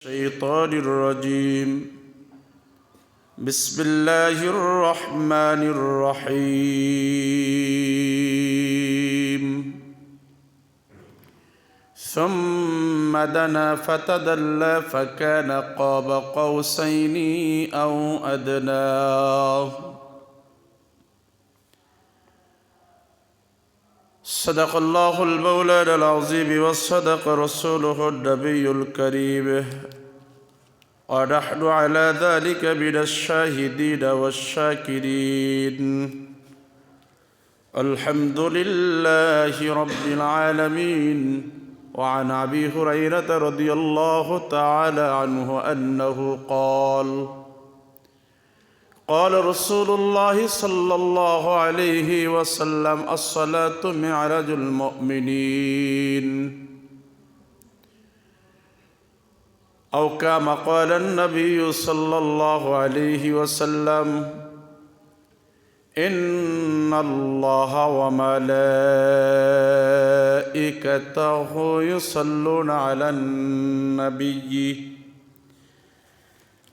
الشيطان الرجيم. بسم الله الرحمن الرحيم. ثم دنا فتدلى فكان قاب قوسين أو أدنى. صدق الله المولى العظيم وصدق رسوله النبي الكريم، ونحن على ذلك من الشاهدين والشاكرين. الحمد لله رب العالمين. وعن أبي هريرة رضي الله تعالى عنه أنه قال رسول الله صلى الله عليه وسلم: الصلاة معراج المؤمنين، أو كما قال النبي صلى الله عليه وسلم: إن الله وملائكته يصلون على النبي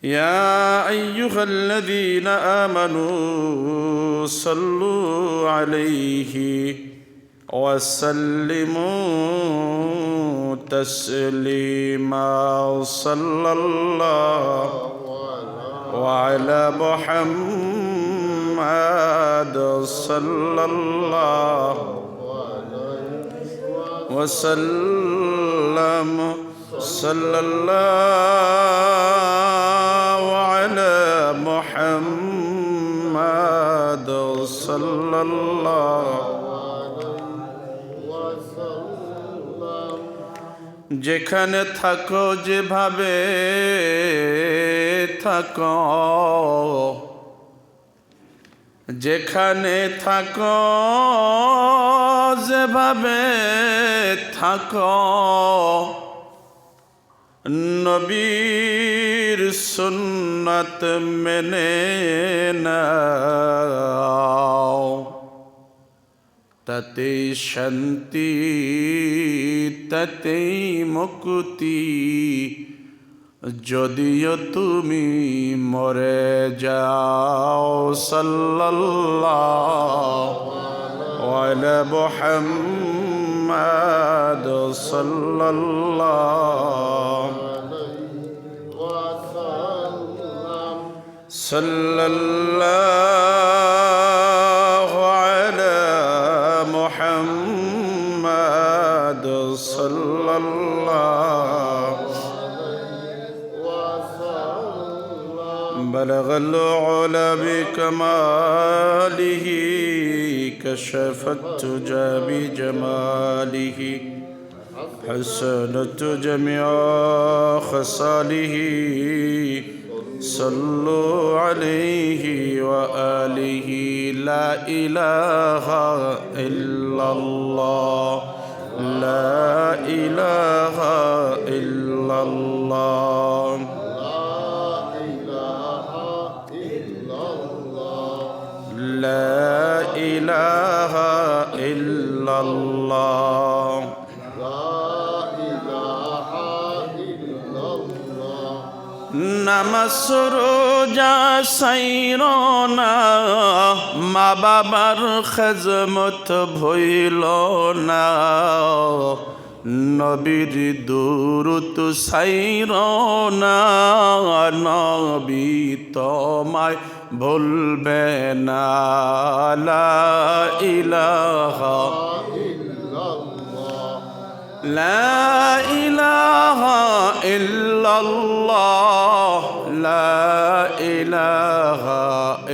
يا أيها الذين آمنوا صلوا عليه وسلموا تسليما. صلى الله وعلى محمد صلى الله وسلم. صلى الله على محمد صلى الله. যেখানে থাকো যেভাবে থাকো, যেখানে থাকো যেভাবে থাকো, নবীর সুন্নাত মেনে নাও, তাতেই শান্তি তাতেই মুক্তি। যদিও তুমি মরে যাও। সাল্লাল্লাহু আলা মুহাম্মাদ সাল্লাল্লাহু সাল্লাল্লাহু আলা মুহাম্মাদ সাল্লাল্লাহু بلغ العلا بكماله كشف التجى بجماله حسنت جميع خصاله صلوا عليه وآله. لا إله إلا الله، لا إله إلا الله، لا إله إلا الله. নামাজ রোজা সাইরো না, মা বাবার খেজমত ভইল না, নবীর দুরূদ সাইরো না, নবী তোমায় ভুলবে না। লা ইলাহা لا إله إلا الله، لا إله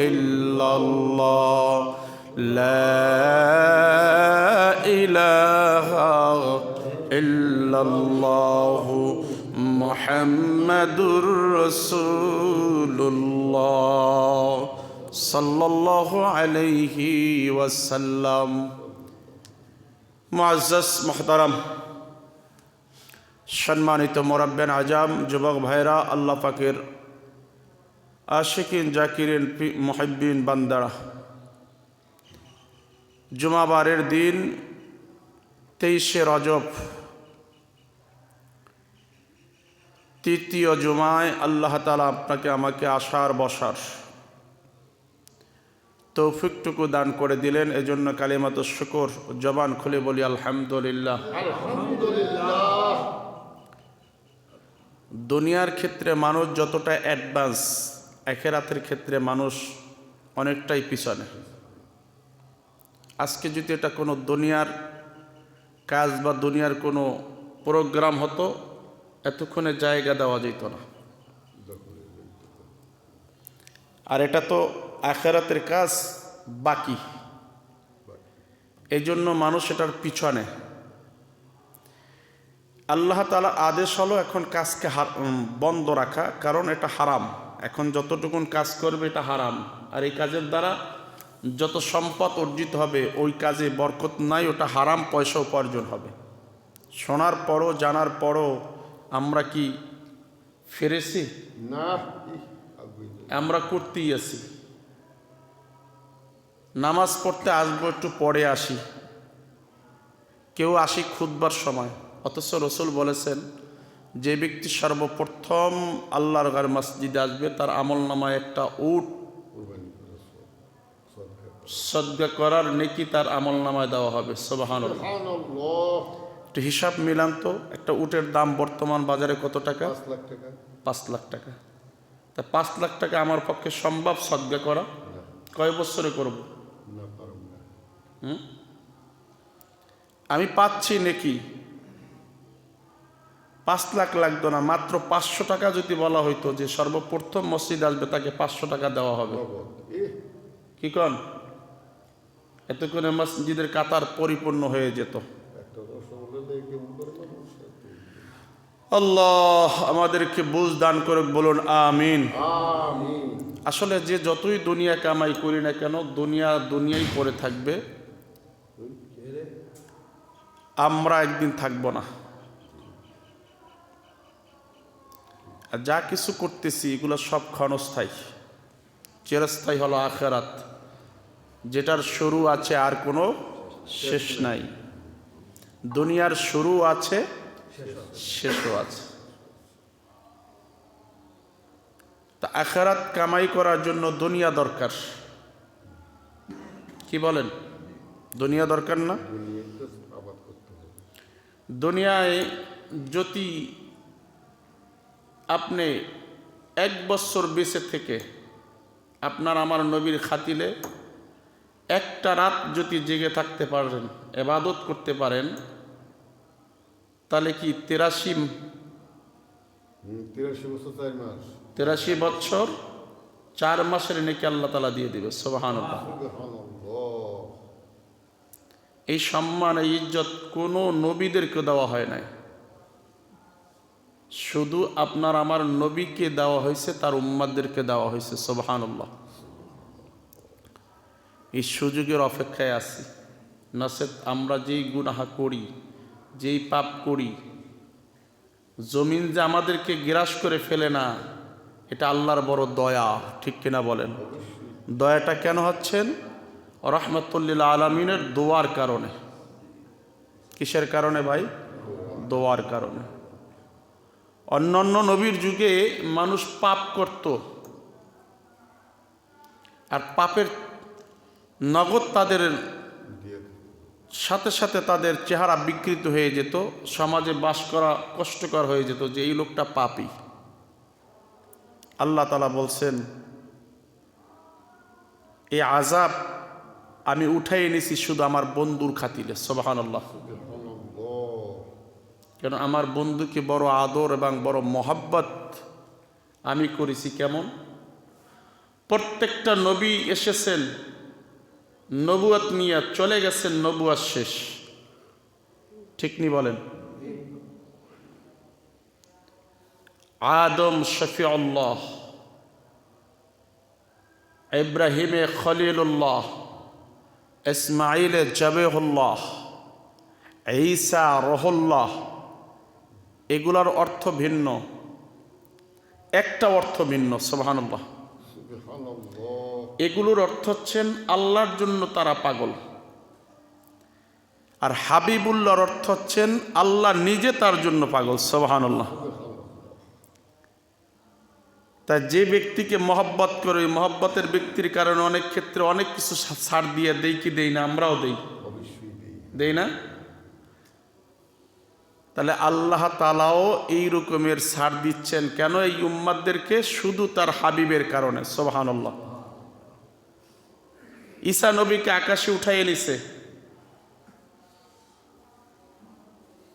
إلا الله، لا إله إلا الله، محمد رسول الله صلى الله عليه وسلم. মুআজ্জাজ মুহতারাম, সম্মানিত মুরাব্বিয়ান আজাম, যুবক ভাইরা, আল্লাহ পাকের আশিকিন জাকিরিন মুহিব্বিন বান্দারা, জুমাবারের দিন 23শে রজব তৃতীয় জুমায় আল্লাহ তাআলা আপনাকে আমাকে আসার বসার তৌফিকটুকু দান করে দিলেন। এজন্য কালিমাতুশ শুকর জবান খুলে বলি আলহামদুলিল্লাহ। আলহামদুলিল্লাহ। দুনিয়ার ক্ষেত্রে মানুষ যতটা অ্যাডভান্স, আখিরাতের ক্ষেত্রে মানুষ অনেকটাই পিছনে। আজকে যদি এটা কোনো দুনিয়ার কাজ বা দুনিয়ার কোনো প্রোগ্রাম হতো, এতক্ষণে জায়গা দেওয়া যেত না। আর এটা তো আখিরাতের কাজ বাকি, এই জন্য মানুষ এটার পিছনে। আল্লাহ তাআলা আদেশ হলো এখন কাজকে বন্ধ রাখা, কারণ এটা হারাম। এখন যতটুকুন কাজ করবে এটা হারাম, আর এই কাজের দ্বারা যত সম্পদ অর্জিত হবে ওই কাজে বরকত নাই, ওটা হারাম পয়সা উপার্জন হবে। শোনার পরও জানার পরও আমরা কি ফিরেছি? না, আমরা করতেই আছি। নামাজ পড়তে আসবো, একটু পরে আসি, কেউ আসি খুতবার সময়। অথচ রসুল বলেছেন যে ব্যক্তি সর্বপ্রথম আল্লাহর ঘর মসজিদে আসবে তার আমল নামায় একটা উট সদকা করার নেকি তার আমল নামায় দেওয়া হবে। সুবহানাল্লাহ। একটু হিসাব মিলান তো, একটা উটের দাম বর্তমান বাজারে কত টাকা? 5 লাখ টাকা। 5 লাখ টাকা। তা 5 লাখ টাকা আমার পক্ষে সম্ভব সদকা করা? কয় বছরে করব? না, পারব না। আমি পাচ্ছি নাকি 5 লাখ লাগতো না, মাত্র 500 টাকা যদি বলা হইতো যে সর্বপ্রথম মসজিদ আসবে তাকে 500 টাকা দেওয়া হবে, কি কন? এতক্ষণে মসজিদের কাতার পরিপূর্ণ হয়ে যেত। আল্লাহ আমাদেরকে বুঝ দান করুক, বলুন আমিন। আমিন। আসলে যে যতই দুনিয়া কামাই করি না কেন, দুনিয়াই পড়ে থাকবে, আমরা একদিন থাকবো না। আর যা কিছু করতেছি এগুলো সব ক্ষণস্থায়ী, চিরস্থায়ী হলো আখিরাত, যেটার শুরু আছে আর কোনো শেষ নাই। দুনিয়ার শুরু আছে, শেষও আছে। তা আখিরাত কামাই করার জন্য দুনিয়া দরকার। কি বলেন? দুনিয়া দরকার না? দুনিয়ায় যদি আপনি 1 বছর বেঁচে থেকে আপনার আমার নবীর খাতিলে একটা রাত যদি জেগে থাকতে পারেন, ইবাদত করতে পারেন, তাহলে কি 83 বছর 4 মাসের নেকি আল্লাহ তাআলা দিয়ে দিবে। সুবহানাল্লাহ। এই সম্মান, এই ইজ্জত কোনো নবীদেরকে দেওয়া হয় নাই, শুধু আপনার আমার নবীকে দেওয়া হয়েছে, তার উম্মতদেরকে দেওয়া হয়েছে। সুবহানাল্লাহ। এই সুযোগের অপেক্ষায় আছি। নচেৎ আমরা যেই গুনাহ করি, যেই পাপ করি, জমিন যে আমাদেরকে গ্রাস করে ফেলে না, এটা আল্লাহর বড় দয়া, ঠিক কিনা বলেন? দয়াটা কেন হচ্ছেন? রাহমাতুল লিল আলামিনের দোয়ার কারণে। কিসের কারণে ভাই? দোয়ার কারণে। অন্যান্য নবীর যুগে মানুষ পাপ করত, আর পাপের নগদ তাদের সাথে সাথে তাদের চেহারা বিকৃত হয়ে যেত, সমাজে বাস করা কষ্টকর হয়ে যেত যে এই লোকটা পাপী। আল্লাহ তাআলা বলছেন এই আযাব আমি উঠাই এনেছি শুধু আমার বন্ধুর খাতিরে। সুবহানাল্লাহ। কেন? আমার বন্ধুকে বড় আদর এবং বড় মহব্বত আমি করেছি। কেমন? প্রত্যেকটা নবী এসেছেন, নবুয়ত নিয়ে চলে গেছেন, নবুয়ত শেষ, ঠিক নি বলেন? আদম শফিউল্লাহ, ইব্রাহিমে খলিলুল্লাহ, ইসমাইলে জবেহুল্লাহ, ঈসা রহুল্লাহ, এগুলার অর্থ ভিন্ন, একটা অর্থ ভিন্ন। সুবহানাল্লাহ। এগুলোর অর্থ হচ্ছেন আল্লাহর জন্য তারা পাগল, আর হাবিবুল্লাহর অর্থ হচ্ছেন আল্লাহ নিজে তার জন্য পাগল। সুবহানাল্লাহ। তা যে ব্যক্তিকে মহব্বত করে মহব্বতের ব্যক্তির কারণে অনেক ক্ষেত্রে অনেক কিছু ছাড় দিয়ে দেই কি দেই না? আমরাও দেই, অবশ্যই দিই। দেই না? তাহলে আল্লাহ তাআলাও এই রকমের ছাড় দিচ্ছেন কেন? এই উম্মাতদেরকে শুধু তার হাবিবের কারণে। সুবহানাল্লাহ। ঈসা নবীকে আকাশে উঠাইয়ে নিছে,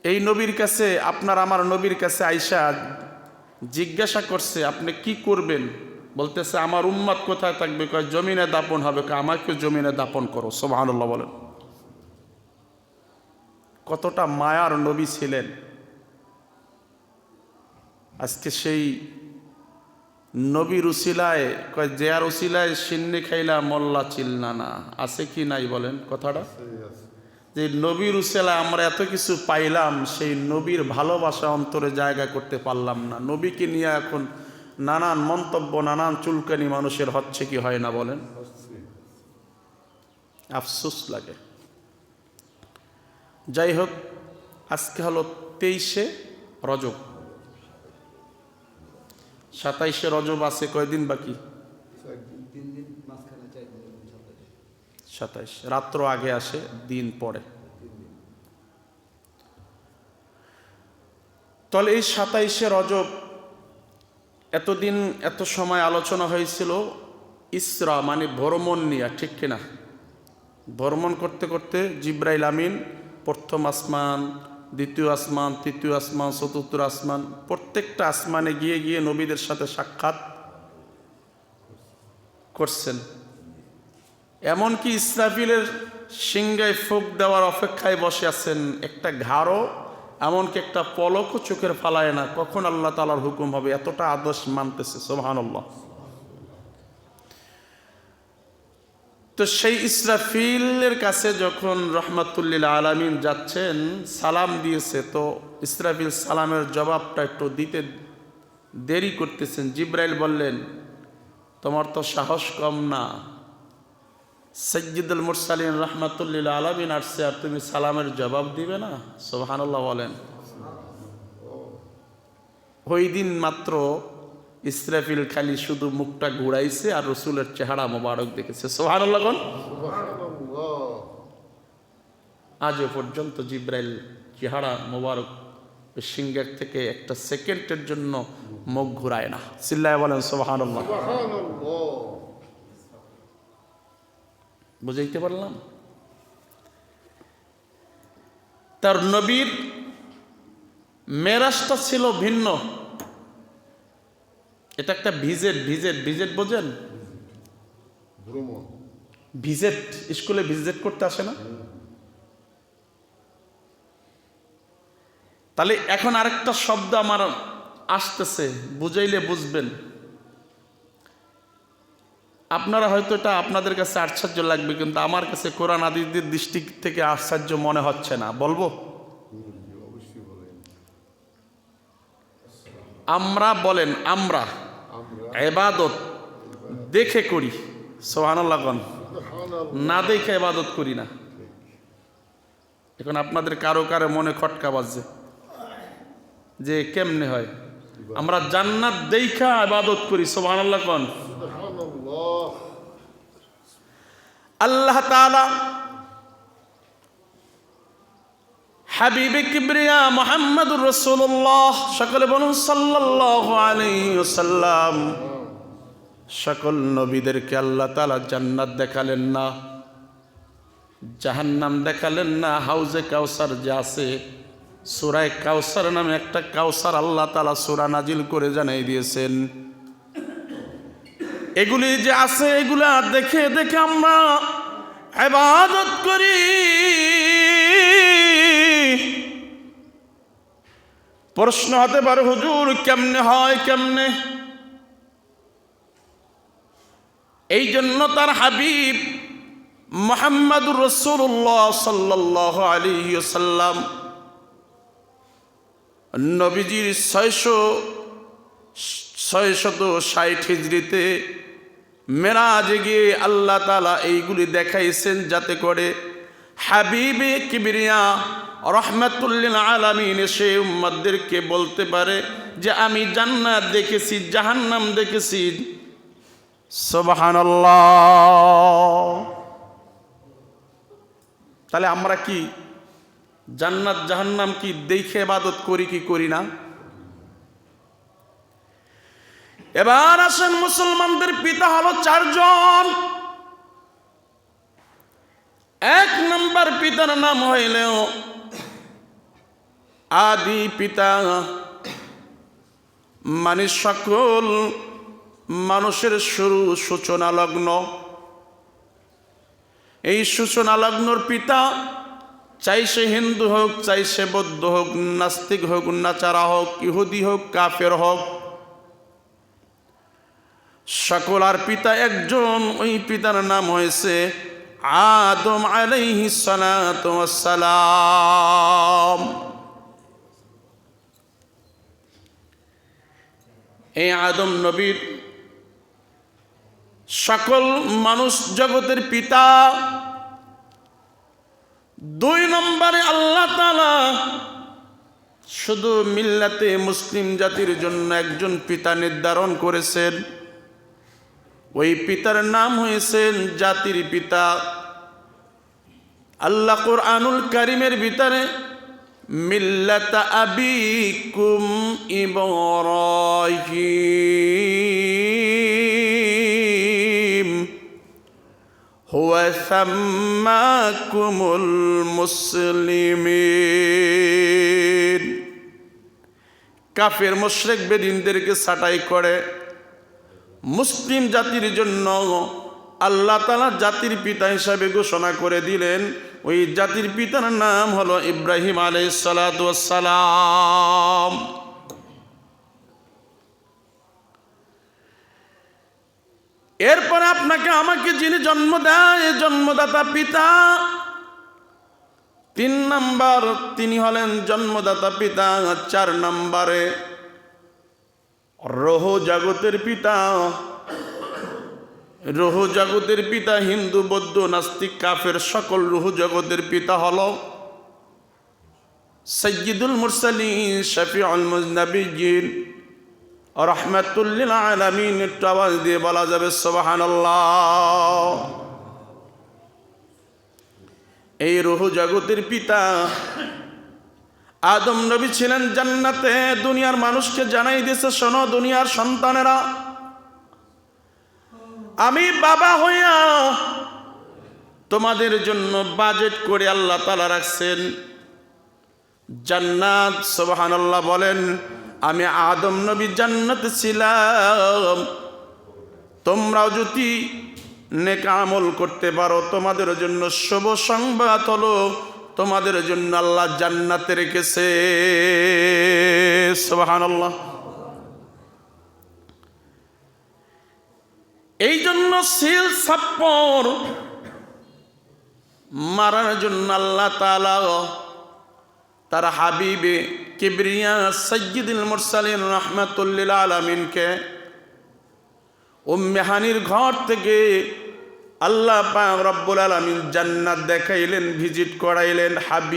এই নবীর কাছে, আপনার আমার নবীর কাছে আইসা জিজ্ঞাসা করছে আপনি কি করবেন? বলতেছে আমার উম্মত কোথায় থাকবে? কয় জমিনে দাপন হবে। কয় আমাকে জমিনে দাপন করো। সুবহানাল্লাহ বলেন। কতটা মায়ার নবী ছিলেন। আজকে সেই নবীর উসিলায়, কয় জেয়ার উসিলায় সিন্নি খাইলা মোল্লা চিল্লা না, আছে কি নাই বলেন কথাটা? যে নবীর উসিলায় আমরা এত কিছু পাইলাম, সেই নবীর ভালোবাসা অন্তরে জায়গা করতে পারলাম না। নবীকে নিয়ে এখন নানান মন্তব্য, নানান চুলকানি মানুষের হচ্ছে কি হয় না বলেন? আফসোস লাগে। যাই হোক, আজকে হলো 23শে রজব। 27শে রজব আছে কয়দিন বাকি? 27। রাত্র আগে আসে, দিন পরে। তাহলে এই 27শে রজব, এতদিন এত সময় আলোচনা হয়েছিল ইসরা মানে ভ্রমণ নিয়ে, ঠিক কিনা? ভ্রমণ করতে করতে জিব্রাইল আমিন প্রথম আসমান, দ্বিতীয় আসমান, তৃতীয় আসমান, চতুর্থ আসমান, প্রত্যেকটা আসমানে গিয়ে গিয়ে নবীদের সাথে সাক্ষাৎ করছেন। এমনকি ইসরাফিলের সিংহায় ফুঁক দেওয়ার অপেক্ষায় বসে আছেন। একটা ঘাড়ও, এমনকি একটা পলকও চোখের ফালায় না, কখন আল্লাহ তাআলার হুকুম হবে, এতটা আদেশ মানতেছে। সুবহানাল্লাহ। তো সেই ইসরাফিলের কাছে যখন রহমাতুল্লিল আলামিন যাচ্ছেন, সালাম দিয়েছে, তো ইসরাফিল সালামের জবাবটা একটু দিতে দেরি করতেছেন। জিব্রাইল বললেন তোমার তো সাহস কম না, সাইয়্যিদুল মুরসালিন রহমাতুল্লিল আলামিন আসছে আর তুমি সালামের জবাব দিবে না? সুবহানাল্লাহ বলেন। ওই দিন মাত্র ইসরাফিল খালি শুধু মুখটা ঘুরাইছে আর রসুলের চেহারা মোবারক দেখেছে। সুবহানাল্লাহ কোন? আজও পর্যন্ত জিব্রাইল চেহারা মোবারক সিংহের থেকে একটা সেকেন্ডের জন্য মুখ ঘুরায় না। চিল্লায় বলেন সুবহানাল্লাহ। বুঝাইতে পারলাম? তার নবীর মেরাজটা ছিল ভিন্ন। এটা একটা ভিজিট। ভিজিট বোঝেন? ভিজিট, স্কুলে ভিজিট করতে আসে না? তাহলে এখন আরেকটা শব্দ আমার আসতেছে, বুঝাইলে বুঝবেন। আপনারা হয়তো এটা আপনাদের কাছে আশ্চর্য লাগবে, কিন্তু আমার কাছে কোরআন হাদিসের দৃষ্টি থেকে আশ্চর্য মনে হচ্ছে না। বলবো? আমরা বলেন, আমরা ইবাদত দেখে করি। সুবহানাল্লাহ কোন? না দেখে ইবাদত করি না। এখন আপনাদের কারো কারো মনে খটকা বাজছে যে কেমনে হয়? আমরা জান্নাত দেখা ইবাদত করি। সুবহানাল্লাহ কোন? আল্লাহ তাআলা হাবিবে কিবরিয়া মুহাম্মদুর রাসূলুল্লাহ, সকলে বলুন সাল্লাল্লাহু আলাইহি ওয়াসাল্লাম, সকল নবীদেরকে আল্লাহ তাআলা জান্নাত দেখালেন না, জাহান্নাম দেখালেন না। হাউজে কাউসার যে আছে, সূরা কাউসার নামে একটা কাউসার আল্লাহ তাআলা সূরা নাজিল করে জানাই দিয়েছেন। এগুলি যে আছে, এগুলা দেখে দেখে আমরা ইবাদত করি। প্রশ্ন হতে পারে হুজুর কেমনে হয়, কেমনে? এই জন্য তার হাবিব মুহাম্মদুর রাসূলুল্লাহ সাল্লাল্লাহু আলাইহি ওয়াসাল্লাম নবীজির 660 হিজরিতে মেরাজে গিয়ে আল্লাহ তাআলা এইগুলি দেখাইছেন, যাতে করে হাবিবে কিবরিয়া রহমাতুল লিল আলামিন সে উম্মতদেরকে বলতে পারে যে আমি জান্নাত দেখেছি, জাহান্নাম দেখেছি। সুবহানাল্লাহ। তাহলে আমরা কি জান্নাত জাহান্নাম কি দেখে ইবাদত করি কি করি না? এবার আসেন, মুসলমানদের পিতা হলো চারজন। এক নম্বর পিতার নাম হইল আদি পিতা, মানে সকল মানুষের শুরু সূচনা লগ্ন। এই সূচনা লগ্নর পিতা, চাই সে হিন্দু হোক, চাই সে বৌদ্ধ হোক, নাস্তিক হোক, নাচারা হোক, ইহুদি হোক, কাফের হোক, সকল আর পিতা একজন। ওই পিতার নাম হয়েছে আদম আলাইহিস সালাতু ওয়াস সালাম। এই আদম নবীর সকল মানুষ জগতের পিতা। দুই নম্বরে আল্লাহ তাআলা শুধু মিল্লাতে মুসলিম জাতির জন্য একজন পিতা নির্ধারণ করেছেন। ওই পিতার নাম হয়েছেন জাতির পিতা। আল্লাহ কুরআনুল কারীমের ভিতরে মিল্লাতা আবিকুম ইব্রাহিম হুয়া সাম্মাকুমুল মুসলিমিন। কাফের মুশরিক বেদিনদেরকে ছাঁটাই করে মুসলিম জাতির জন্য আল্লাহ তাআলা জাতির পিতা হিসাবে ঘোষণা করে দিলেন। ওই জাতির পিতার নাম হলো ইব্রাহিম আলাইহিস সালাতু ওয়াস সালাম। এরপরে আপনাকে আমাকে যিনি জন্ম দেয়, জন্মদাতা পিতা। তিন নম্বর তিনি হলেন জন্মদাতা পিতা। চার নম্বরে রহ জগতের পিতা। রুহ জগতের পিতা হিন্দু, বৌদ্ধ, নাস্তিক, কাফের সকল রুহ জগতের পিতা হলো সাইয়্যিদুল মুরসালিন, শফিউল মুজনবিয়্যিন, রাহমাতুল লিল আলামিন। একটু আওয়াজ দিয়ে বলা যাবে সুবহানাল্লাহ। এই রুহ জগতের পিতা আদম নবী ছিলেন জান্নাতে। দুনিয়ার মানুষকে জানাই দিয়েছে, শোনো দুনিয়ার সন্তানেরা, আমি বাবা হইয়া তোমাদের জন্য বাজেট করে আল্লাহ তাআলা রাখছেন জান্নাত। সুবহানাল্লাহ বলেন। আমি আদম নবী জান্নাতে ছিলাম, তোমরাও যদি নেক আমল করতে পারো তোমাদের জন্য শুভ সংবাদ হলো তোমাদের জন্য আল্লাহ জান্নাতে রেখেছে। সুবহানাল্লাহ। এই জন্য সিল ছাপ্পর মারার জন্য আল্লাহ তাআলা তার হাবিবে কিবরিয়া সাইয়্যিদুল মুরসালিন রাহমাতুল লিল আলামিনকে উম্মে হানির ঘর থেকে আল্লাহ পাক রব্বুল আলামিন জান্নাত দেখাইলেন, ভিজিট করাইলেন। হাবিব,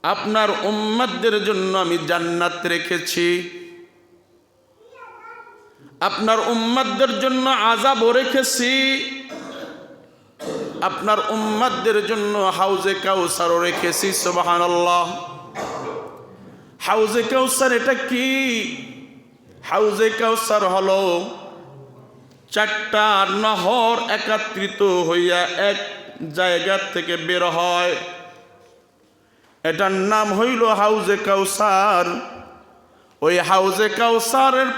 আপনার উম্মতদের জন্য আমি জান্নাত রেখেছি, আপনার উম্মতদের জন্য আযাবও রেখেছি, আপনার উম্মতদের জন্য হাউজে কাউসারও রেখেছি। সুবহানাল্লাহ। হাউজে কাউসার এটা কি? হাউজে কাউসার হলো চারটা নহর একত্রিত হইয়া এক জায়গা থেকে বের হয়, এটার নাম হইল হাউজে কাউসার। ওই হাউজে কাউসারের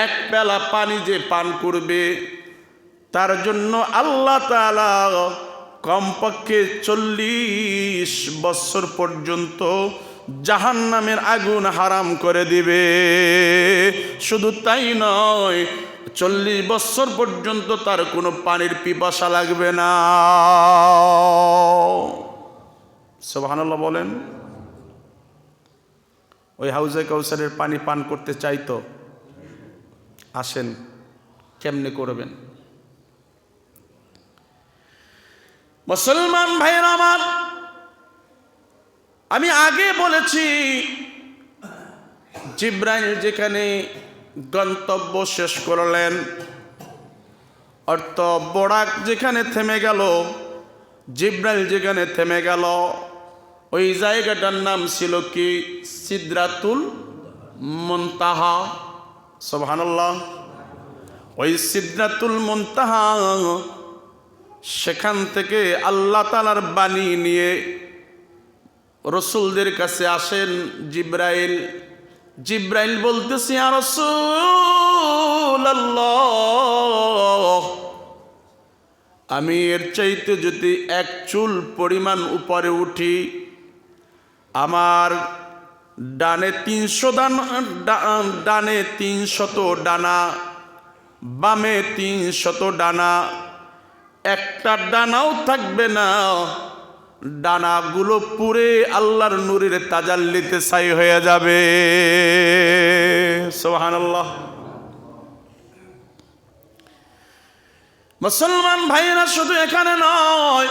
এক পেলা পানি যে পান করবে তার জন্য আল্লাহ তাআলা কমপক্ষে 40 বছর পর্যন্ত জাহান্নামের আগুন হারাম করে দিবে। শুধু তাই নয়, 40 বছর পর্যন্ত তার কোনো পানির পিপাসা লাগবে না। সুবহানাল্লাহ বলেন। ওই হাউজে কাউসারের পানি পান করতে চাইতো, আসেন কেমনে করবেন? মুসলমান ভাইরা আমার, আমি আগে বলেছি জিব্রাইল যেখানে গন্তব্য শেষ করলেন, অর্থ বোরাক যেখানে থেমে গেল, জিব্রাইল যেখানে থেমে গেল, ওই জায়গাটার নাম ছিল কি? সিদরাতুল মুনতাহা। সুবহানাল্লাহ। ওই সিদরাতুল মুনতাহা, সেখান থেকে আল্লাহ তাআলার বাণী নিয়ে রসুলদের কাছে আসেন জিব্রাইল। জিব্রাইল বলতেছে, ইয়া রাসূলুল্লাহ, আমি এর চাইতে যদি এক চুল পরিমাণ উপরে উঠি, আমার ডানে 300 দানা, ডানে 300 ডানা, বামে 300 ডানা, একটা ডানাও থাকবে না, ডানাগুলো পুরে আল্লাহর নূরের তাজাল্লিতে ছাই হয়ে যাবে। সুবহানাল্লাহ। মুসলমান ভাইরা শুধু এখানে নয়,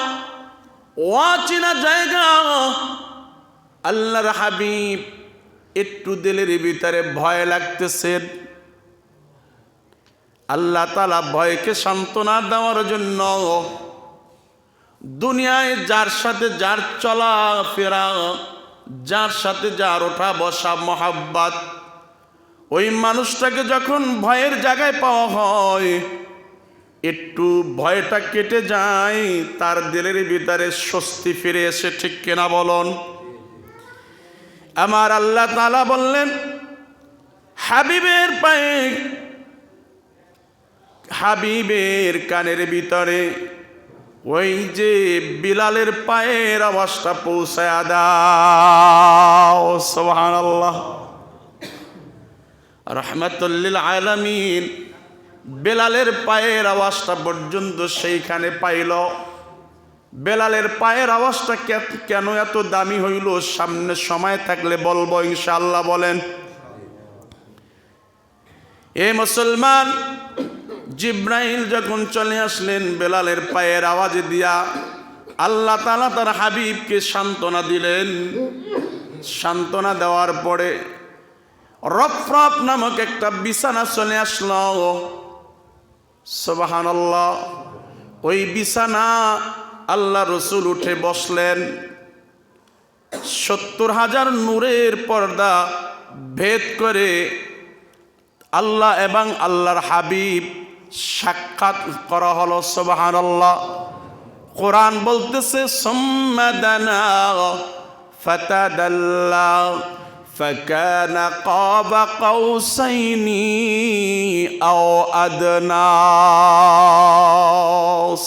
অচেনা জায়গা, আল্লাহর হাবিব একটু দিলের ভিতরে ভয় লাগতেছে। আল্লাহ তাআলা ভয়কে সান্ত্বনা দেওয়ার জন্য দুনিয়ায় যার সাথে যার চলাফেরা, যার সাথে যার ওঠা বসা মহাব্বত, ওই মানুষটাকে যখন ভয়ের জায়গায় পাওয়া হয়, একটু ভয়টা কেটে যায়, তার দিলের ভিতরে স্বস্তি ফিরে এসে, ঠিক কিনা বলুন? আমার আল্লাহ তাআলা বললেন, হাবিবের পায়ে, হাবিবের কানের ভিতরে ওই যে বিলালের পায়ের আওয়াজটা পৌঁছায়া দাও। সুবহানাল্লাহ। রাহমাতুল লিল আলামিন বেলালের পায়ের আওয়াজটা পর্যন্ত সেইখানে পাইল। বেলালের পায়ের আওয়াজটা কেন এত দামি হইল, সামনে সময় থাকলে বলবো ইনশাআল্লাহ। বলেন। এ মুসলমান, জিব্রাইল যখন চলে আসলেন বেলালের পায়ের আওয়াজ দিয়া, আল্লাহ তাআলা তার হাবিবকে সান্ত্বনা দিলেন। সান্ত্বনা দেওয়ার পরে রফরফ নামক একটা বিছানা চলে আসলো। সুবহানাল্লাহ। ওই বিছানা আল্লাহ রসুল উঠে বসলেন। 70,000 নূরের পর্দা ভেদ করে আল্লাহ এবং আল্লাহর হাবিব সাক্ষাৎ করা হলো। সুবহানাল্লাহ। কোরআন বলতেছে, সুম্মা দানা ফাতাদাল্লা ফাকানা কাবা কাউসাইনি আও আদনা।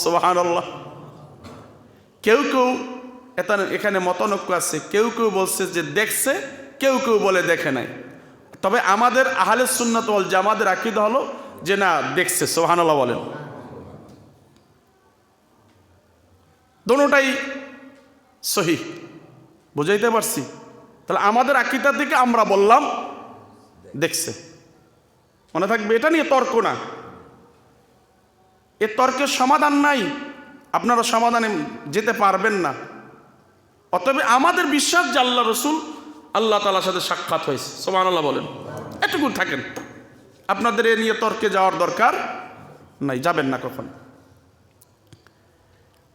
সুবহানাল্লাহ। কেউ কেউ এখানে মতানৈক্য আছে, কেউ কেউ বলছে যে দেখছে, কেউ কেউ বলে দেখে নাই। তবে আমাদের আহলে সুন্নাত ওয়াল জামাতের আকীদা হলো যে না, দেখছে। সুবহানাল্লাহ বলেন। দোনোটাই সহিহ। বুঝাইতে পারছি? তাহলে আমাদের আকীদা থেকে আমরা বললাম দেখছে। মনে থাকবে, এটা নিয়ে তর্ক না, এ তর্কের সমাধান নাই, আপনারা সমাধানে যেতে পারবেন না। অতএব আমাদের বিশ্বাস যে আল্লাহ রসুল আল্লাহ তাআলার সাথে সাক্ষাৎ হয়েছে। সুবহানাল্লাহ বলেন। এটুকু থাকেন, আপনাদের এ নিয়ে তর্কে যাওয়ার দরকার নাই, যাবেন না কখন।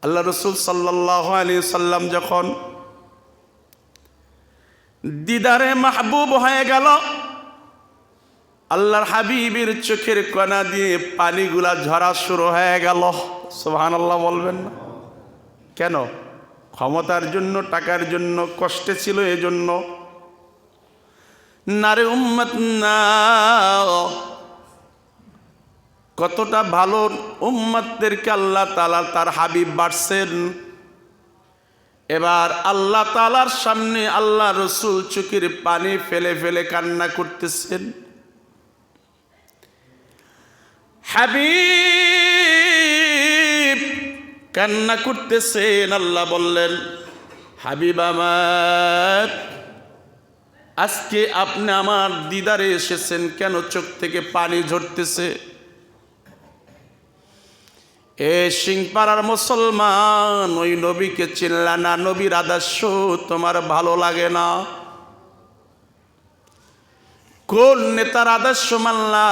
আল্লাহ রসুল সাল্লাল্লাহু আলাইহি সাল্লাম যখন দিদারে মাহবুব হয়ে গেল, আল্লাহর হাবিবের চোখের কণা দিয়ে পানিগুলা ঝরা শুরু হয়ে গেল। সুবহানাল্লাহ বলবেন না? কেন? ক্ষমতার জন্য, টাকার জন্য, কষ্টে ছিল এজন্য? নারে উম্মত না, কতটা ভালো উম্মতদেরকে আল্লাহ তাআলা তার হাবিব বাড়ছেন। এবার আল্লাহ তাআলার সামনে আল্লাহ রসুল চোখের পানি ফেলে ফেলে কান্না করতেছেন। হাবিব কান্না করতেছেন। আল্লাহ বললেন, হাবিব আমার, আজকে আপনি আমার দিদারে এসেছেন, কেন চোখ থেকে পানি ঝরতেছে? এ সিংপাড়ার মুসলমান, ওই নবীকে চিনলা না, নবীর আদর্শ তোমার ভালো লাগে না? কোন নেতার আদর্শ মানলা?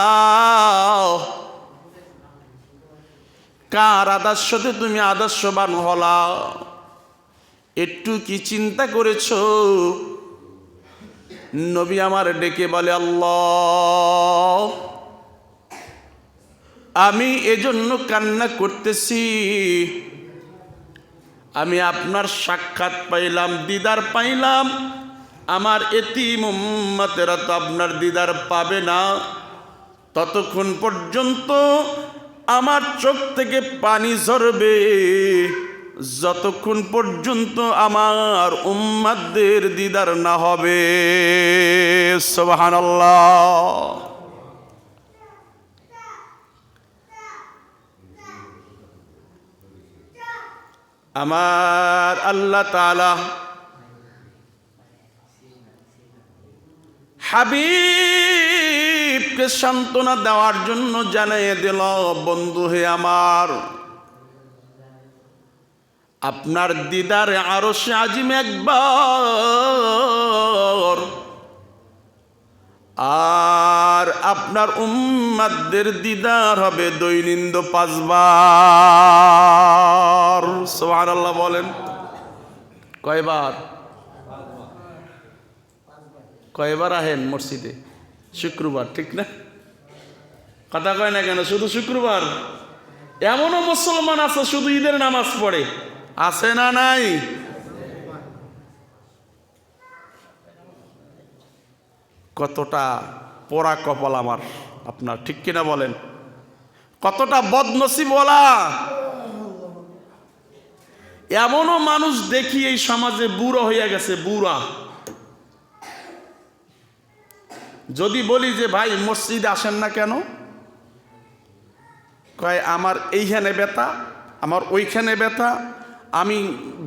কার আদর্শতে তুমি আদর্শবান হলা? একটু কি চিন্তা করেছো? নবী আমার ডেকে বলে, আল্লাহ, আমি এজন্য কান্না করতেছি, আমি আপনার সাক্ষাৎ পাইলাম, দিদার পাইলাম, আমার এতিম উম্মতেরা তো আপনার দিদার পাবে না। ততক্ষণ পর্যন্ত আমার চোখ থেকে পানি ঝরবে, যতক্ষণ পর্যন্ত আমার উম্মতদের দিদার না হবে। সুবহানাল্লাহ। আমার আল্লাহ তাআলা হাবিবকে সান্ত্বনা দেওয়ার জন্য জানিয়ে দিল, বন্ধু হে আমার, আপনার দিদারে আরশে আজিম একবার, আর আপনার উম্মতদের দিদার হবে দৈনিক 5 বার। সুবহানাল্লাহ বলেন। কয়বার? কয়বার আহেন মসজিদে? শুক্রবার, ঠিক না? কথা কয় না কেন? শুধু শুক্রবার? এমনও মুসলমান আছে শুধু ঈদের নামাজ পড়ে, আছে না নাই? কতটা পোড়া কপাল আমার আপনার, ঠিক কিনা বলেন? কতটা বদনসিব বলা। এমনও মানুষ দেখি এই সমাজে বুড়া হইয়া গেছে, বুড়া। যদি বলি যে ভাই মসজিদে আসেন না কেন, কয় আমার এইখানে ব্যথা, আমার ওইখানে ব্যথা, আমি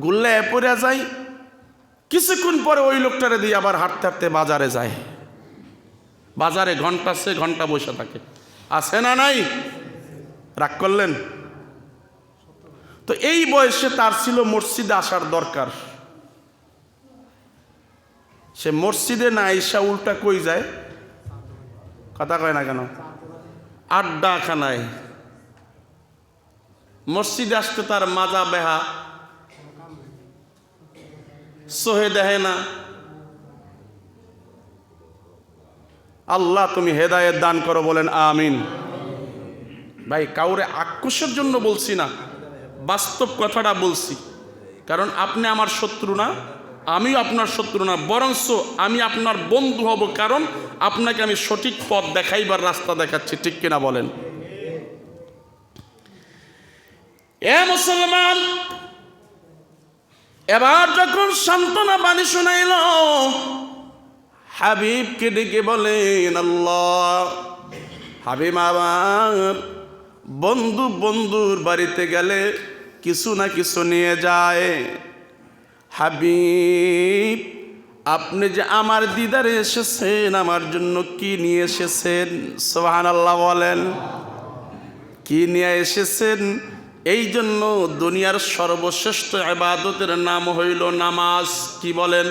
গুল্লায় পড়ে যাই। কিছুক্ষণ পরে ওই লোকটারে দিয়ে আবার হাঁটতে হাঁটতে বাজারে যায়, বাজারে ঘন্টা সে ঘন্টা বসে থাকে। আছে না নাই? রাগ করলেন? তো এই বয়সে তার ছিল মসজিদে আসার দরকার, সে মসজিদে না আইসা উল্টা কই যায়? কথা কয় না কেন? আড্ডা খানায়। মসজিদে আসতে তার মাজা বেহা, সোহে দেহে না। আল্লাহ তুমি হেদায়েত দান করো, বলেন আমিন। ভাই কাউরে আক্রোশের জন্য বলছি না, বাস্তব কথাটা বলছি। কারণ আপনি আমার শত্রু না, আমিও আপনার শত্রু না, বরঞ্চ আমি আপনার বন্ধু হব, কারণ আপনাকে আমি সঠিক পথ দেখাইবার রাস্তা দেখাচ্ছি, ঠিক কিনা বলেন? এ মুসলমান, এবার যখন সান্ত্বনা বাণী শোনাইল, হাবিবকে ডেকে বলেন, আল্লাহ, হাবিব আমার বন্ধু বন্ধুর বাড়িতে গেলে কিছু না কিছু নিয়ে যায়। হাবিব, আপনি যে আমার দিদারে এসেছেন, আমার জন্য কি নিয়ে এসেছেন? সুবহানাল্লাহ বলেন। কি নিয়ে এসেছেন? এই জন্য দুনিয়ার সর্বশ্রেষ্ঠ ইবাদতের নাম হইল নামাজ। কি বলেন?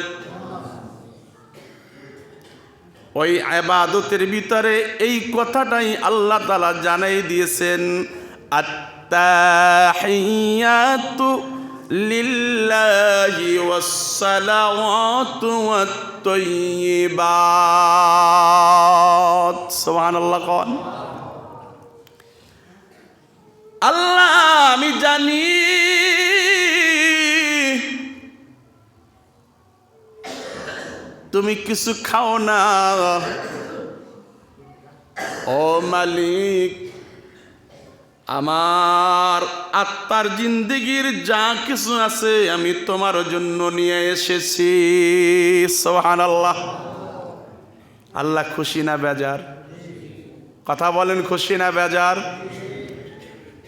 ওই ইবাদতের ভিতরে এই কথাটাই আল্লাহ তাআলা জানাই দিয়েছেন, আত্তাহিয়াতু লিল্লাহি ওয়াসসালাওয়াতু ওয়াত-তাইয়্যিবাত। সুবহানাল্লাহ কোন। আল্লাহ, আমি জানি তুমি কিছু খাও না। ও মালিক, আমার আত্মার জিন্দেগির যা কিছু আছে আমি তোমার জন্য নিয়ে এসেছি। সুবহানাল্লাহ। আল্লাহ খুশি না বেজার? কথা বলেন, খুশি না বেজার?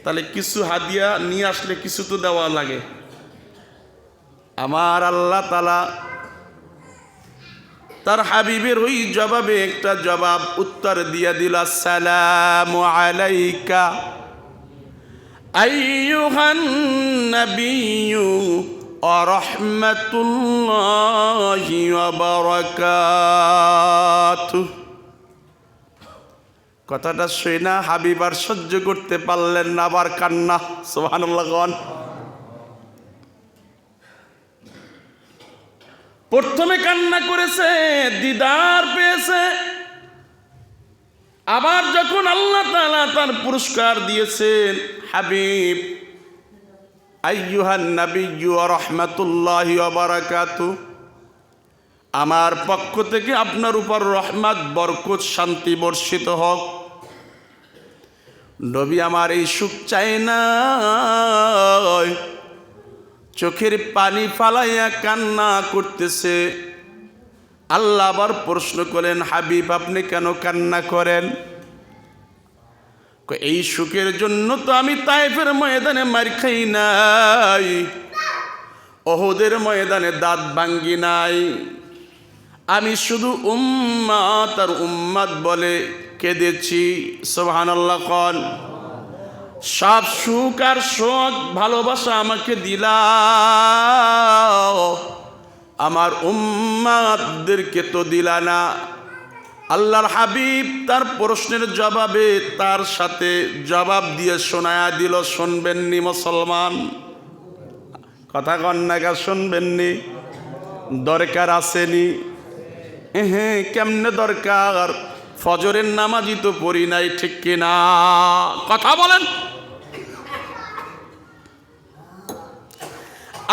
তাহলে কিছু হাদিয়া নিয়ে আসলে কিছু তো দেওয়া লাগে। আমার আল্লাহ তাআলা তার হাবিবের ওই জবাবে একটা জবাব উত্তর দিয়া দিল, আসসালামু আলাইকা আইয়ুহান নাবিয়্যু ওয়া রাহমাতুল্লাহি ওয়া বারাকাতুহু। কথাটা শুনে হাবিব আর সহ্য করতে পারলেন না, আবার কান্না। সুবহানাল্লাহ। প্রথমে কান্না করেছে, দিদার পেয়েছে। আবার যখন আল্লাহ তাআলা তার পুরস্কার দিয়েছেন, হাবিব আইয়ুহান নাবিয়্যু ওয়া রাহমাতুল্লাহি ওয়া বারাকাতুহু, আমার পক্ষ থেকে আপনার উপর রহমত, বরকত, শান্তি বর্ষিত হোক। নবী আমার এই সুখ চাই না, চোখের পানি ফালাইয়া কান্না করতেছে। আল্লাহ আবার প্রশ্ন করেন, হাবিব আপনি কেন কান্না করেন? এই সুখের জন্য তো আমি তায়েফের ময়দানে মার খাই নাই, ওহুদের ময়দানে দাঁত ভাঙ্গি নাই। আমি শুধু উম্মাত আর উম্মাত বলে কেঁদেছি। সুবহানাল্লাহ। কোন সব সুখ আর শোক ভালোবাসা আমাকে দিলা, আমার উম্মাতদেরকে তো দিলা না। আল্লাহর হাবিব তার প্রশ্নের জবাবে তার সাথে জবাব দিয়ে শোনায়া দিল। শুনবেননি মুসলমান? কথা কন্যাকা শুনবেননি? দরকার আসেনি? হ্যাঁ, কেমনে দরকার? ফজরের নামাজই তো পড়ি নাই, ঠিক কিনা? কথা বলেন।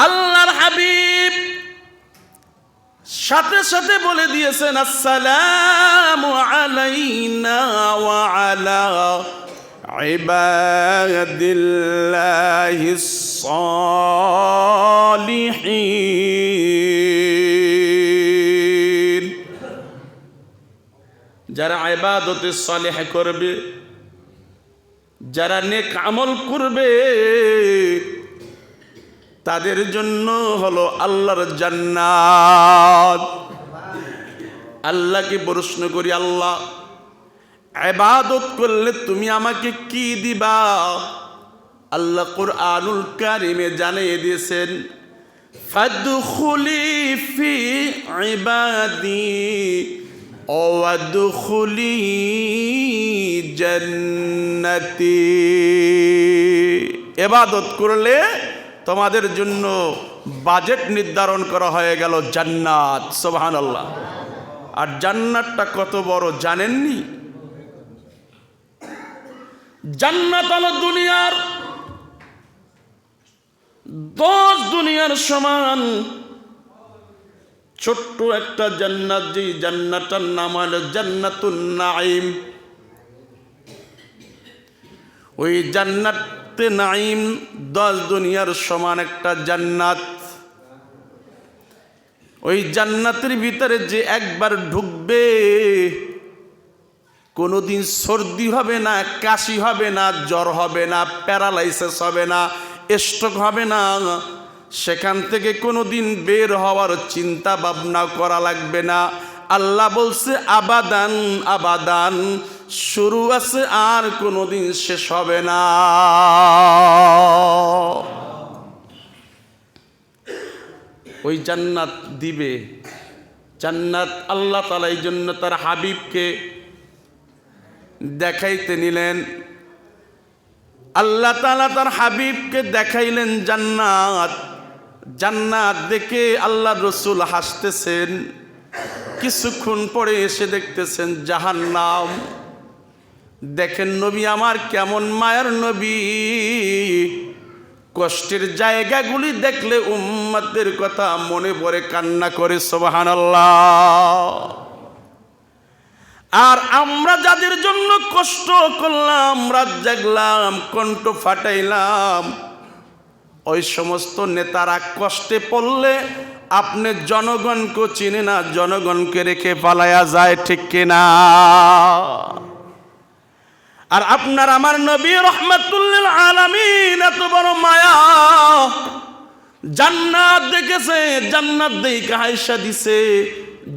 আল্লাহর হাবিব সাথে সাথে বলে দিয়েছেন, আসসালামু আলাইনা ওয়া আলা ইবাদিল্লাহিস সালিহিন। যারা ইবাদতে সালেহ করবে, যারা নেক আমল করবে, তাদের জন্য হলো আল্লাহর জান্নাত। আল্লাহকে প্রশ্ন করি, আল্লাহ ইবাদত করলে তুমি আমাকে কি দিবা? আল্লাহ কুরআনুল কারীমে জানিয়ে দিয়েছেন, ফাদখুলি ফি ইবাদি ওয়াদখুলি জান্নাতি। ইবাদত করলে তোমাদের জন্য বাজেট নির্ধারণ করা হয়ে গেল জান্নাত। সুবহানাল্লাহ। আর জান্নাতটা কত বড় জানেননি? জান্নাত হলো দুনিয়ার 10 দুনিয়ার সমান ছোট্ট একটা জান্নাত। যে জান্নাতটার নাম হলো জান্নাতুন নাঈম। ওই জান্নাতে নাঈম 10 দুনিয়ার সমান একটা জান্নাত। ওই জান্নাতের ভিতরে যে একবার ঢুকবে, কোনোদিন সর্দি হবে না, কাশি হবে না, জ্বর হবে না, প্যারালাইসিস হবে না, স্ট্রোক হবে না। সেখান থেকে কোনোদিন বের হওয়ার চিন্তা ভাবনা করা লাগবে না। আল্লাহ বলছে আবাদান আবাদান, শুরু আছে আর কোনোদিন শেষ হবে না। ওই জান্নাত দিবে। জান্নাত আল্লাহ তাআলা এই জন্য তার হাবিবকে দেখাইতে নিলেন। আল্লাহ তাআলা তার হাবিবকে দেখাইলেন জান্নাত। জান্নাত দেখে আল্লাহ রসুল হাসতেছেন। কিছুক্ষণ পরে এসে দেখতেছেন জাহান্নাম। দেখেন নবী আমার কেমন মায়ার নবী, কষ্টের জায়গাগুলি দেখলে উম্মতের কথা মনে পড়ে কান্না করে। সুবহানাল্লাহ। আর আমরা যাদের জন্য কষ্ট করলাম, রাত জাগলাম, কণ্ঠ ফাটাইলাম, ওই সমস্ত নেতারা কষ্টে পড়লে আপনি জনগণকে চিনে না, জনগণকে রেখে পালায়া যায়, ঠিক কিনা? আর আপনার আমার নবী রাহমাতুল লিল আলামিন এত বড় মায়া, জান্নাত দেখেছে, জান্নাত দেখে আয়েশা দিছে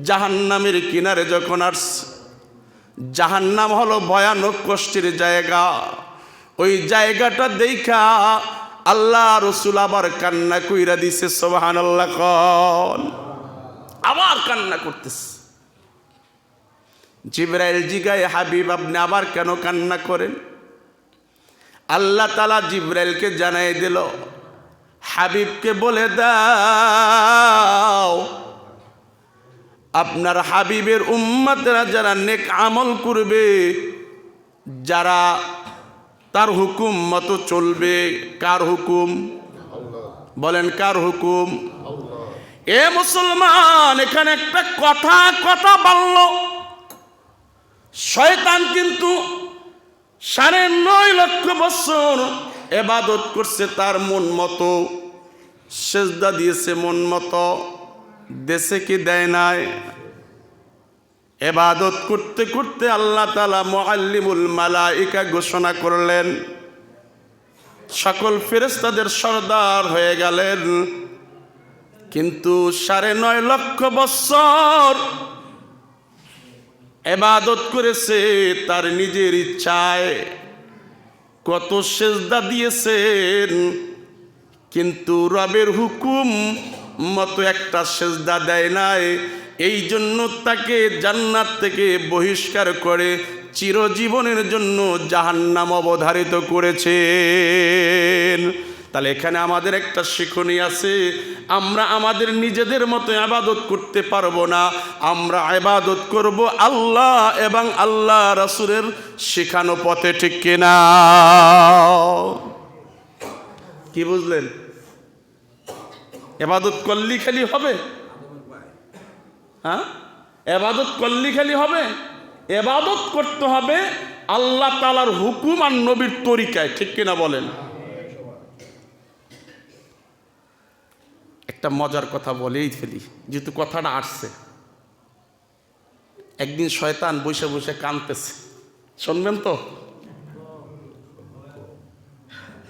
জাহান্নামের কিনারে যখন আসছে। জাহান্নাম হলো ভয়ানক কষ্টের জায়গা। ওই জায়গাটা দেখা আল্লাহ রসুল আবার কান্না কইরা দিছে, সুবহানাল্লাহ কোন, আবার কান্না করতেছে। জিবরাইল জিগায়, হাবিব আপনি আবার কেন কান্না করেন? আল্লাহ তাআলা জিবরাইলকে জানাই দিল, হাবিবকে বলে দাও আপনার হাবিবের উম্মতরা যারা নেক আমল করবে, যারা তার হুকুম মতো চলবে। কার হুকুম? বলেন কার হুকুম? এ মুসলমান, এখানে একটা কথা বলল। শয়তান কিন্তু 9.5 লক্ষ বছর ইবাদত করছে তার মন মতো, সেজদা দিয়েছে মন মতো, দেশে কি দেয় নাই? ইবাদত করতে করতে আল্লাহ তাআলা মুআল্লিমুল মালাইকা ঘোষণা করলেন, সকল ফেরেশতাদের সরদার হয়ে গেলেন। কিন্তু 9.5 লক্ষ বছর ইবাদত করেছে তার নিজের ইচ্ছায়, কত সেজদা দিয়েছেন, কিন্তু রবের হুকুম মতো একটা সেজদা দেয় নাই। এই জন্য তাকে জান্নাত থেকে বহিষ্কার করে চিরজীবনের জন্য জাহান্নাম অবধারিত করেছেন। তাহলে এখানে আমাদের একটা শিক্ষণীয় আছে, আমরা আমাদের নিজেদের মতো ইবাদত করতে পারবো না, আমরা ইবাদত করব আল্লাহ এবং আল্লাহ রাসূলের শেখানো পথে, ঠিক কিনা? কি বুঝলেন? ইবাদত করলি খালি হবে? হ্যাঁ, ইবাদত করলি খালি হবে? ইবাদত করতে হবে আল্লাহ তাআলার হুকুম আর নবীর তরিকায়, ঠিক কিনা বলেন? একটা মজার কথা বলেই ফেলি, যেহেতু কথাটা আসছে। একদিন শয়তান বসে বসে কাঁদতেছে, শুনবেন তো?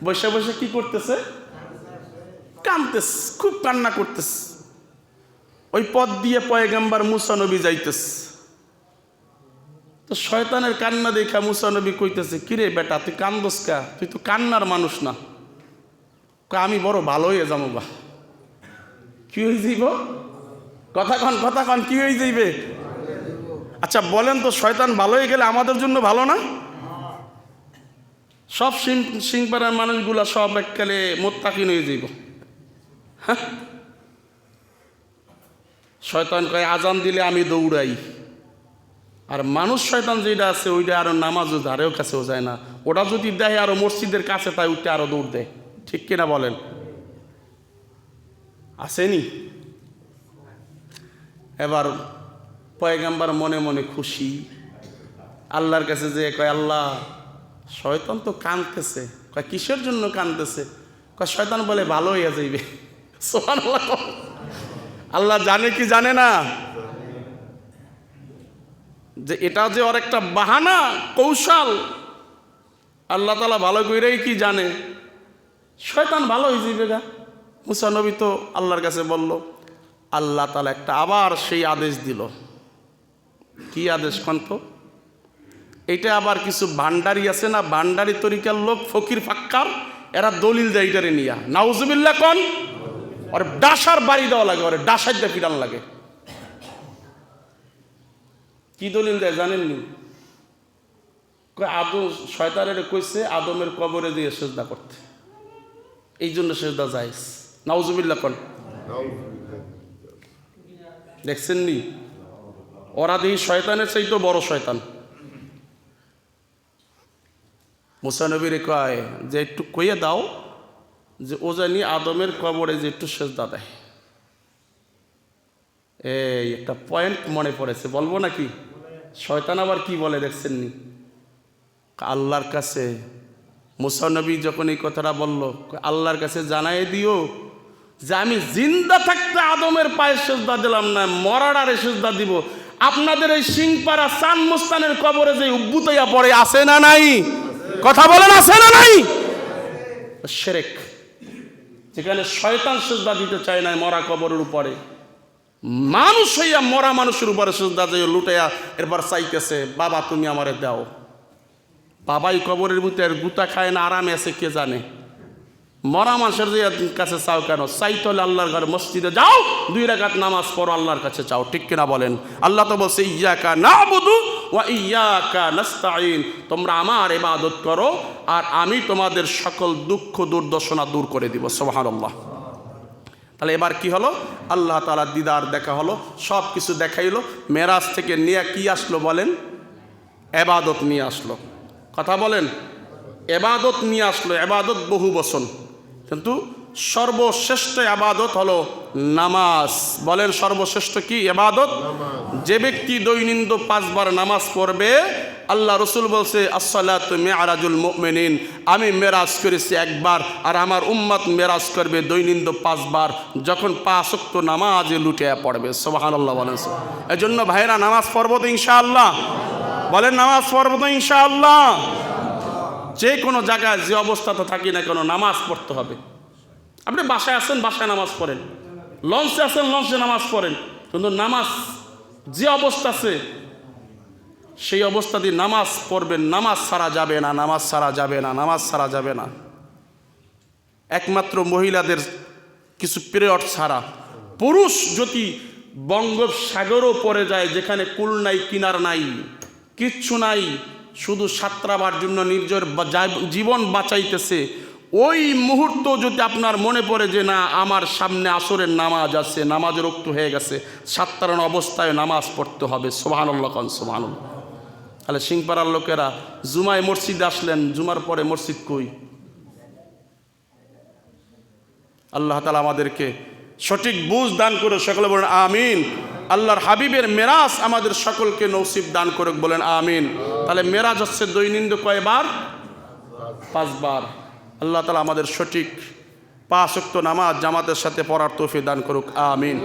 বসে বসে কি করতেছে? কাঁদতেছে, খুব কান্না করতেছে। ওই পথ দিয়ে পয়গম্বর মুসা নবী যাইতেছে। তো শয়তানের কান্না দেখা মুসা নবী কইতেছে, কিরে বেটা তুই কান্দোস কা? তুই তো কান্নার মানুষ না। আমি বড় ভালো হয়ে যাবো। বা কি হয়ে যাইব? কথা কন কি হয়ে যাইবে? আচ্ছা বলেন তো, শয়তান ভালো হয়ে গেলে আমাদের জন্য ভালো না? সব সিংপাড়ার মানুষগুলা সব এককালে মোত্তাকিন হয়ে যাইব। হ্যাঁ, শয়তান কয় আজান দিলে আমি দৌড়াই, আর মানুষ শয়তান যেটা আছে ওইটা আরো নামাজও ধারেও কাছেও যায় না। ওটা যদি দেয় আরো মসজিদের কাছে, তাই উঠতে আরো দৌড় দেয়, ঠিক কিনা বলেন? আসেনি? এবার পয়গম্বর মনে মনে খুশি, আল্লাহর কাছে যে কয়, আল্লাহ শয়তান তো কাঁদতেছে। কয় কিসের জন্য কাঁদতেছে? কয় শয়তান বলে ভালো হইয়া যাইবে। সুবহানাল্লাহ। আল্লাহ জানে কি জানে না যে এটা যে ওর একটা বাহানা, কৌশল? আল্লাহ তাআলা ভালো কইরাই কি জানে শয়তান ভালো হয়ে যাইবে গা। মুসা নবী তো আল্লাহর কাছে বলল, আল্লাহ তাআলা একটা আবার সেই আদেশ দিল। কি আদেশ কন্ত? এটা আবার কিছু ভান্ডারি আছে না, ভান্ডারি তরিকার লোক, ফকির ফাক্কার, এরা দলিল দেয় এটারে নিয়া। নাউজুবিল্লাহ কন। ওরে ডাসার বাড়ি দেওয়া লাগে, ওরে ডাসার দিয়ে পিটান লাগে। কি দলিল দেয় জানেননি? আদম শয়তানের কইছে আদমের কবরে দিয়ে সেজদা করতে, এই জন্য সেজদা জায়েজ। নাউজুবিল্লাহ কন। দেখছেন নি? ওরা দেখি শয়তানের চাইতে বড় শয়তান। মুসা নবীরে কয় যে একটু কইয়ে দাও যে ও জানি আদমের কবরে যে একটু সেজদা দেয়। এই একটা পয়েন্ট মনে পড়েছে, বলবো নাকি? শয়তান আবার কি বলে দেখছেন নি? আল্লাহর কাছে মুসা নবী যখন এই কথাটা বলল, আল্লাহর কাছে জানাই দিও যে আমি জিন্দা থাকতে আদমের পায়ে সেজদা দিলাম না, মরাডারে সেজদা দিব। আপনাদের এই সিংপাড়া চান মুস্তানের কবরে যে উব্বুতাইয়া পড়ে, আছে না নাই? কথা বলেন, আছে না নাই? শিরক, যেখানে শয়তান সেজদা দিতে চায় না মরা কবরের উপরে, মানুষ হইয়া মরা মানুষের উপরে সেজদা দিয়ে লুটাইয়া এরপর চাইতেছে, বাবা তুমি আমারে দাও, বাবাই কবরের ভিতরে গুতা খায় না আরামে আছে কে জানে। মরা মানুষের যে কাছে চাও কেন? চাইতে হলে আল্লাহর ঘরে মসজিদে যাও, 2 রাকাত নামাজ পড়ো, আল্লাহর কাছে চাও, ঠিক কিনা বলেন? আল্লাহ তো বলছে ইয়্যাকা না'বুদু ওয়া ইয়্যাকা নাস্তাঈন, তোমরা আমার ইবাদত করো আর আমি তোমাদের সকল দুঃখ দুর্দশনা দূর করে দিব। সুবহানাল্লাহ। তাহলে এবার কি হলো? আল্লাহ তাআলার দিদার দেখা হলো, সব কিছু দেখাইলো। মেরাজ থেকে নিয়ে কি আসলো বলেন? ইবাদত নিয়ে আসলো। কথা বলেন, ইবাদত নিয়ে আসলো। ইবাদত বহু বচন, কিন্তু সর্বশ্রেষ্ঠ ইবাদত হলো নামাজ। বলেন সর্বশ্রেষ্ঠ কি ইবাদত? যে ব্যক্তি দৈনিক 5 বার নামাজ পড়বে, আল্লাহ রসুল বলছে আসসালাতু মি'রাজুল মুমিনিন, আমি মেরাজ করেছি একবার আর আমার উম্মত মেরাজ করবে দৈনিক 5 বার, যখন 5 ওয়াক্ত নামাজে লুটিয়ে পড়বে। সুবহানাল্লাহ বলেন। এজন্য ভাইরা নামাজ পড়বো তো ইনশাআল্লাহ? বলেন নামাজ পড়বো তো ইনশাআল্লাহ? যে কোনো জায়গায় যে অবস্থাতে থাকি না কেন নামাজ পড়তে হবে। আপনি বাসায় আছেন, বাসায় নামাজ পড়েন, লঞ্চে আছেন, লঞ্চে নামাজ পড়েন, কিন্তু নামাজ যে অবস্থা আছে সেই অবস্থা দিয়ে নামাজ পড়বেন। নামাজ ছাড়া যাবে না, নামাজ ছাড়া যাবে না, নামাজ ছাড়া যাবে না। একমাত্র মহিলাদের কিছু পিরিয়ড ছাড়া, পুরুষ যদি বঙ্গোপসাগরও পড়ে যায়, যেখানে কুল নাই কিনার নাই কিচ্ছু নাই, শুধু সাঁতরাবার জন্য নিজের জীবন বাঁচাইতেছে, ওই মুহূর্ত যদি আপনার মনে পড়ে যে না আমার সামনে আসরের নামাজ আছে, নামাজের ওয়াক্ত হয়ে গেছে, সাঁতরানো অবস্থায় নামাজ পড়তে হবে। সুবহানাল্লাহ কান সুবহানাল্লাহ। তাহলে সিংপাড়ার লোকেরা জুমায় মসজিদে আসলেন, জুমার পরে মসজিদ কই? আল্লাহ তাআলা আমাদেরকে সঠিক বুঝ দান করে, সকলে বলেন আমিন। আল্লাহর হাবিবের মেরাজ আমাদের সকলকে নসিব দান করে, বলেন আমিন। তাহলে মেরাজ হচ্ছে দৈনিক কয়বার? 5 বার। আল্লাহ তাআলা আমাদের সঠিক 5 ওয়াক্ত নামাজ জামাতের সাথে পড়ার তৌফিক দান করুক, আমিন।